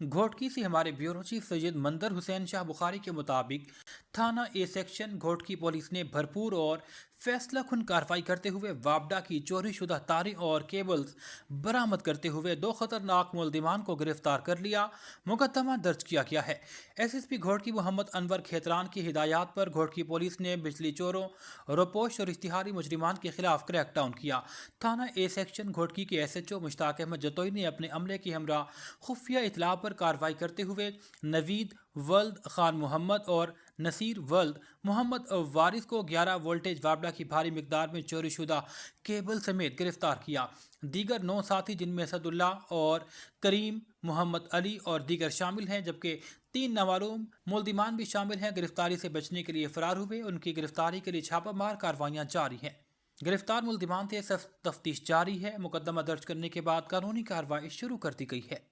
घोटकी से हमारे bureau chief Syed मंदर हुसैन शाह बुखारी के मुताबिक थाना ए सेक्शन घोटकी पुलिस ने भरपूर और फैसला कुन कार्रवाई करते हुए वापडा की चोरी शुदा तारें और केबल्स बरामद करते हुए दो खतरनाक मुलजिमान को गिरफ्तार कर लिया। मुकदमा दर्ज किया गया है। एसएसपी घोटकी मोहम्मद अनवर खेतरान की हिदायत पर घोटकी पुलिस ने बिजली चोरों, रोपोश और इश्तिहारी मुजरिमान के खिलाफ क्रैकडाउन किया। थाना ए सेक्शन घोटकी के एसएचओ मुश्ताक अहमद जतोई ने अपने अमले की हमरा खुफिया इतला पर कार्रवाई करते हुए नवीद वल्द खान मोहम्मद और नसीर वल्द मोहम्मद वारिस को 11 वोल्टेज वापडा की भारी मिकदार में चोरी शुदा केबल समेत गिरफ्तार किया। दीगर 9 साथी जिनमें असदुल्ला और करीम, मोहम्मद अली और दीगर शामिल हैं, जबकि 3 नामालूम मुलजिमान भी शामिल हैं। गिरफ्तारी से बचने के लिए फरार हुए। उनकी गिरफ्तारी के लिए छापामार कार्रवाइयां जारी हैं। गिरफ्तार मुलजिमान से तफ्तीश जारी है। मुकदमा दर्ज करने के बाद कानूनी कार्रवाई शुरू कर दी गई है।